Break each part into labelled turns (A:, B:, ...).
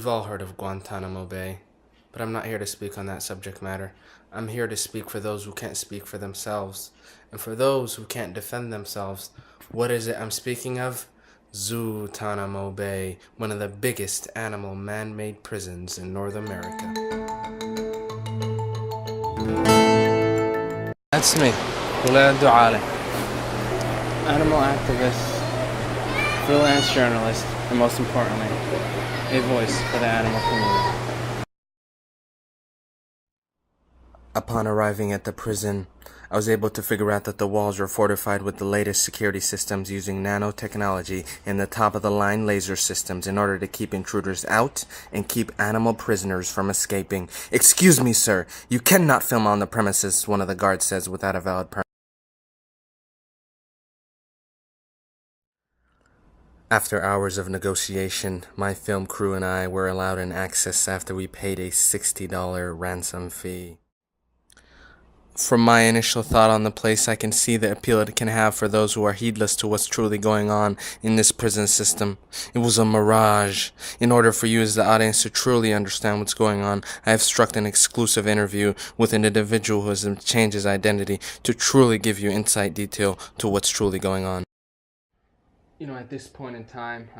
A: We've all heard of Guantanamo Bay, but I'm not here to speak on that subject matter. I'm here to speak for those who can't speak for themselves. And for those who can't defend themselves, what is it I'm speaking of? Zootanomobay, one of the biggest animal man-made prisons in North America. That's me, animal activist, freelance journalist, and most importantly, a voice for the animal community. Upon arriving at the prison, I was able to figure out that the walls were fortified with the latest security systems using nanotechnology and the top-of-the-line laser systems in order to keep intruders out and keep animal prisoners from escaping. "Excuse me, sir, you cannot film on the premises," one of the guards says without a valid permit. After hours of negotiation, my film crew and I were allowed an access after we paid a $60 ransom fee. From my initial thought on the place, I can see the appeal it can have for those who are heedless to what's truly going on in this prison system. It was a mirage. In order for you as the audience to truly understand what's going on, I have struck an exclusive interview with an individual who has changed his identity to truly give you insight detail to what's truly going on. At this point in time,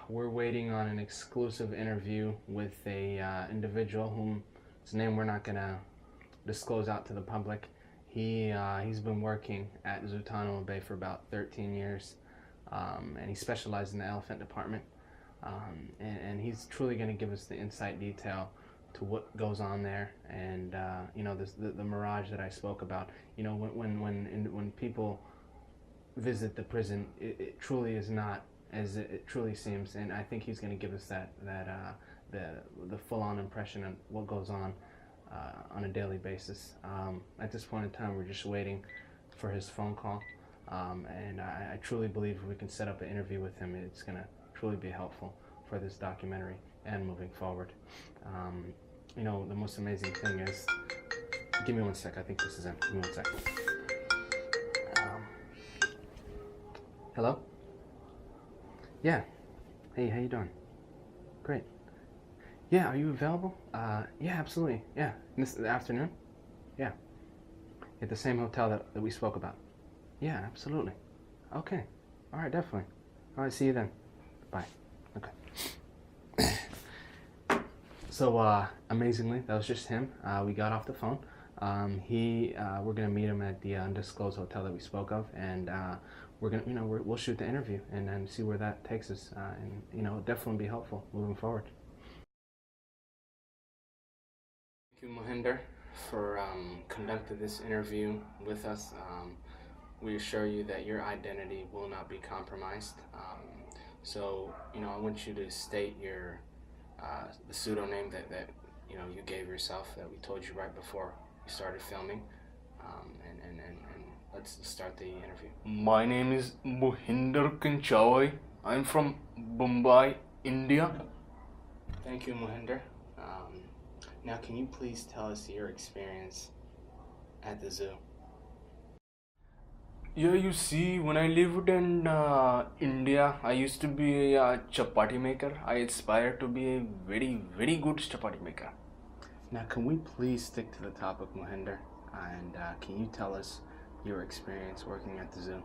A: we're waiting on an exclusive interview with a individual whose name we're not going to disclose out to the public. He's been working at Zootanomobay Bay for about 13 years, and he specializes in the elephant department. And he's truly going to give us the insight detail to what goes on there, and the mirage that I spoke about. When people visit the prison, it truly is not as it truly seems, and I think he's going to give us the full-on impression of what goes on a daily basis. At this point in time, we're just waiting for his phone call, and I truly believe if we can set up an interview with him, it's going to truly be helpful for this documentary and moving forward. The most amazing thing is, give me one sec, I think this is him. Give me one sec. Hello? Yeah. Hey, how you doing? Great. Yeah, are you available? Yeah, absolutely. Yeah, this afternoon? Yeah. At the same hotel that we spoke about. Yeah, absolutely. Okay. All right, definitely. All right, see you then. Bye. Okay. So, amazingly, that was just him. We got off the phone. We're gonna meet him at the undisclosed hotel that we spoke of, and we're gonna, we'll shoot the interview and then see where that takes us, and it'll definitely be helpful moving forward. Thank you, Mohinder, for conducting this interview with us. We assure you that your identity will not be compromised. So, I want you to state your the pseudonym that you gave yourself, that we told you right before we started filming, and let's start the interview.
B: My name is Mohinder Kanchawai. I'm from Mumbai, India.
A: Thank you, Mohinder. Now, can you please tell us your experience at the zoo?
B: Yeah, you see, when I lived in India, I used to be a chapati maker. I aspired to be a very, very good chapati maker.
A: Now, can we please stick to the topic, Mohinder? And can you tell us your experience working at the zoo?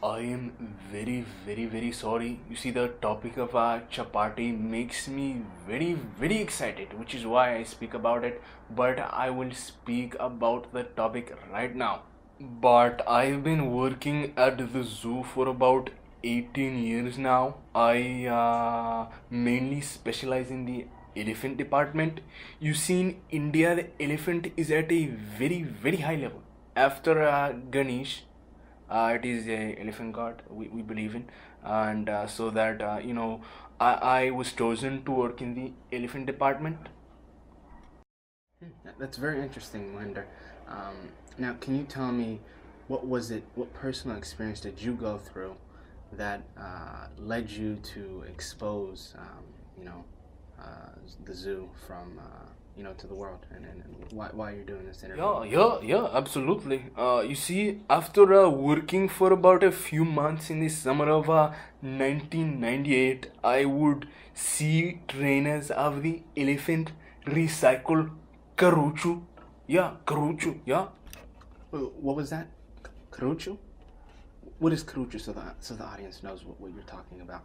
B: I am very, very, very sorry. You see, the topic of chapati makes me very, very excited, which is why I speak about it. But I will speak about the topic right now. But I've been working at the zoo for about 18 years now. I mainly specialize in the elephant department. You see, in India, the elephant is at a very, very high level. After Ganesh, it is a elephant god we believe in, and so that I was chosen to work in the elephant department.
A: That's very interesting, Mohinder. Now, can you tell me what personal experience did you go through that led you to expose the zoo from to the world, and why you're doing this interview.
B: Yeah, absolutely. You see, after working for about a few months in the summer of 1998, I would see trainers of the elephant recycle caruchu. Yeah, caruchu, yeah.
A: What was that? Caruchu? What is caruchu, so the audience knows what you're talking about?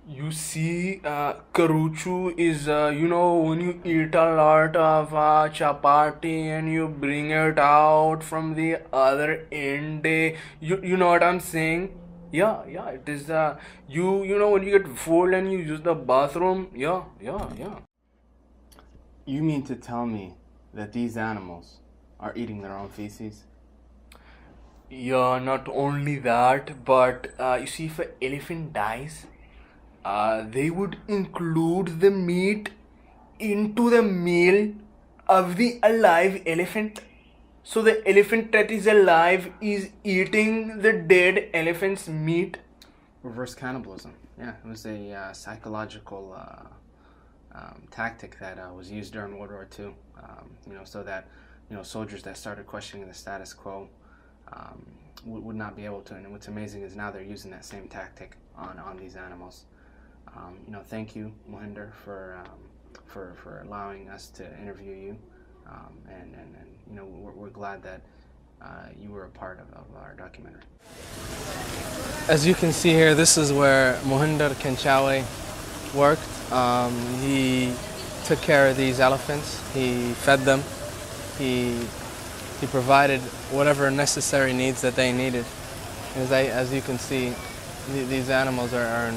B: You see, karuchu is, when you eat a lot of chapati and you bring it out from the other end, you know what I'm saying? Yeah, it is, when you get full and you use the bathroom, yeah.
A: You mean to tell me that these animals are eating their own feces?
B: Yeah, not only that, but you see, if an elephant dies, they would include the meat into the meal of the alive elephant. So the elephant that is alive is eating the dead elephant's meat.
A: Reverse cannibalism. Yeah, it was a psychological tactic that was used during World War II. So that soldiers that started questioning the status quo would not be able to. And what's amazing is now they're using that same tactic on these animals. Thank you, Mohinder, for allowing us to interview you, and we're glad that you were a part of our documentary.
C: As you can see here, this is where Mohinder Kenchawe worked. He took care of these elephants. He fed them. He provided whatever necessary needs that they needed. As you can see, these animals are in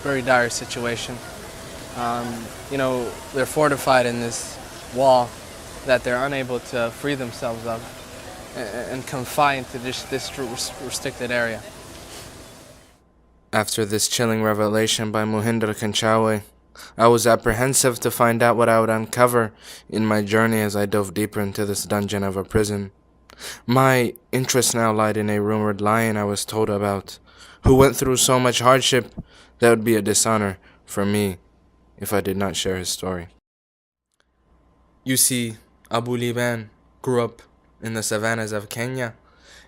C: very dire situation. They're fortified in this wall that they're unable to free themselves of and confined to this restricted area.
A: After this chilling revelation by Mohinder Kenchawe, I was apprehensive to find out what I would uncover in my journey as I dove deeper into this dungeon of a prison. My interest now lied in a rumored lion I was told about, who went through so much hardship that would be a dishonor for me if I did not share his story. You see, Abu Liban grew up in the savannas of Kenya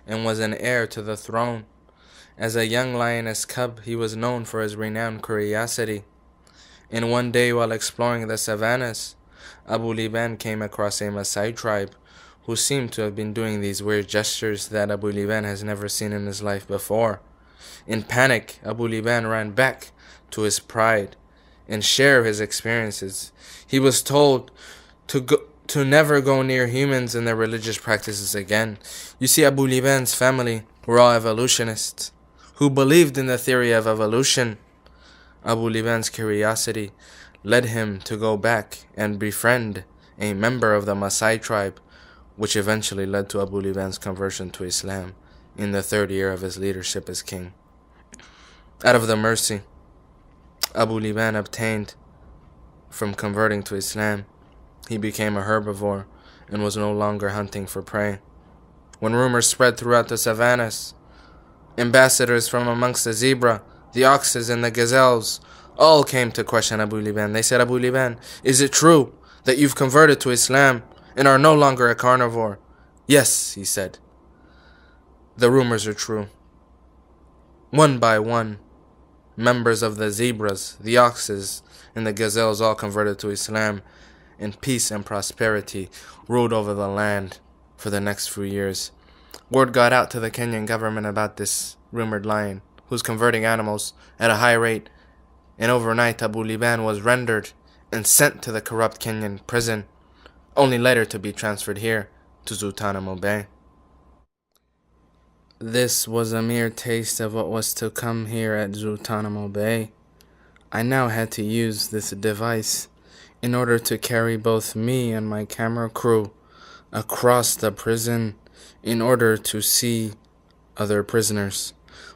A: and was an heir to the throne. As a young lioness cub, he was known for his renowned curiosity. And one day, while exploring the savannas, Abu Liban came across a Maasai tribe who seemed to have been doing these weird gestures that Abu Liban has never seen in his life before. In panic, Abu Liban ran back to his pride and share his experiences. He was told to never go near humans and their religious practices again. You see, Abu Liban's family were all evolutionists who believed in the theory of evolution. Abu Liban's curiosity led him to go back and befriend a member of the Maasai tribe, which eventually led to Abu Liban's conversion to Islam in the third year of his leadership as king. Out of the mercy Abu Liban obtained from converting to Islam, he became a herbivore and was no longer hunting for prey. When rumors spread throughout the savannas, ambassadors from amongst the zebra, the oxes, and the gazelles all came to question Abu Liban. They said, "Abu Liban, is it true that you've converted to Islam and are no longer a carnivore?" "Yes," he said. "The rumors are true." One by one, members of the zebras, the oxes, and the gazelles all converted to Islam, and peace and prosperity ruled over the land for the next few years. Word got out to the Kenyan government about this rumored lion, who's converting animals at a high rate, and overnight Abu Liban was rendered and sent to the corrupt Kenyan prison, only later to be transferred here to Zootanomobay. This was a mere taste of what was to come here at Zootanomobay. I now had to use this device in order to carry both me and my camera crew across the prison in order to see other prisoners.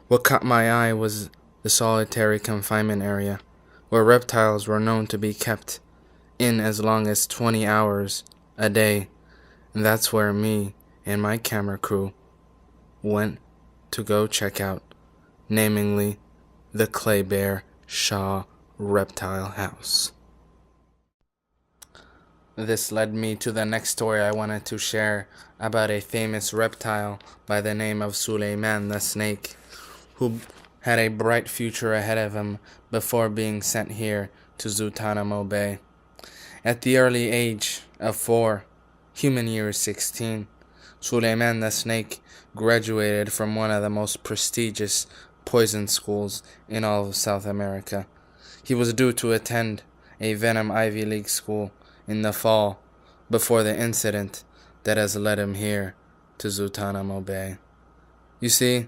A: What caught my eye was the solitary confinement area, where reptiles were known to be kept in as long as 20 hours a day. And that's where me and my camera crew went to go check out, namely the Clay Bear Shaw Reptile House. This led me to the next story I wanted to share about a famous reptile by the name of Suleiman the snake, who had a bright future ahead of him before being sent here to Zootanomobay Bay. At the early age of 4, human year 16, Suleiman the snake graduated from one of the most prestigious poison schools in all of South America. He was due to attend a Venom Ivy League school in the fall before the incident that has led him here to Zootanomobay Bay. You see,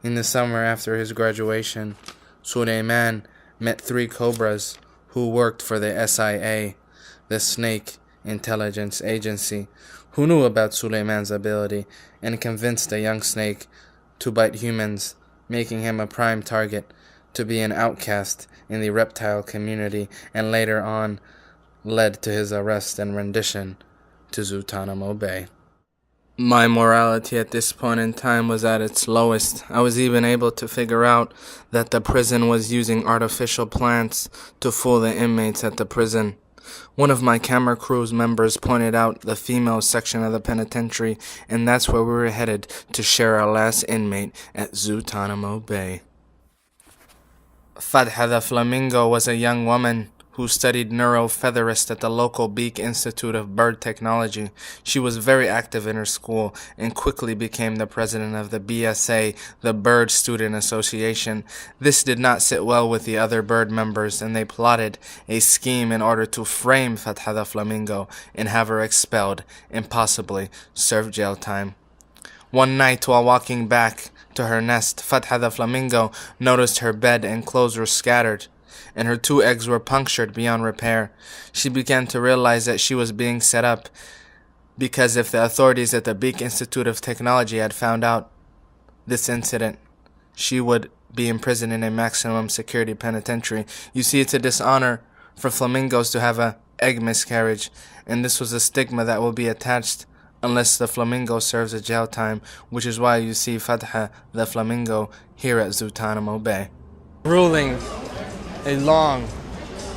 A: in the summer after his graduation, Suleiman met 3 cobras who worked for the SIA, the Snake Intelligence Agency, who knew about Suleiman's ability and convinced the young snake to bite humans, making him a prime target to be an outcast in the reptile community, and later on led to his arrest and rendition to Zootanomobay Bay. My morality at this point in time was at its lowest. I was even able to figure out that the prison was using artificial plants to fool the inmates at the prison. One of my camera crew's members pointed out the female section of the penitentiary, and that's where we were headed to share our last inmate at Zootanomobay Bay. Fatha the flamingo was a young woman who studied neurofeatherist at the local Beak Institute of Bird Technology. She was very active in her school and quickly became the president of the BSA, the Bird Student Association. This did not sit well with the other bird members, and they plotted a scheme in order to frame Fatha the flamingo and have her expelled and possibly serve jail time. One night, while walking back to her nest, Fatha the flamingo noticed her bed and clothes were scattered, and her 2 eggs were punctured beyond repair. She began to realize that she was being set up, because if the authorities at the Beak Institute of Technology had found out this incident, she would be imprisoned in a maximum security penitentiary. You see, it's a dishonor for flamingos to have an egg miscarriage, and this was a stigma that will be attached unless the flamingo serves a jail time, which is why you see Fatha the flamingo here at Zootanomobay Bay.
C: Ruling a long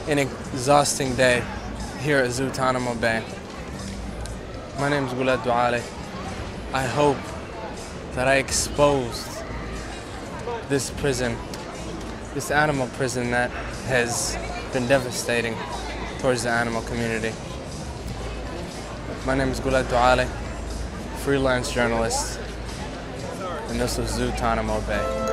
C: and exhausting day here at Zootanomobay Bay. My name is Gulad Duale. I hope that I exposed this prison, this animal prison that has been devastating towards the animal community. My name is Gulad Duale, freelance journalist, and this was Zootanomobay Bay.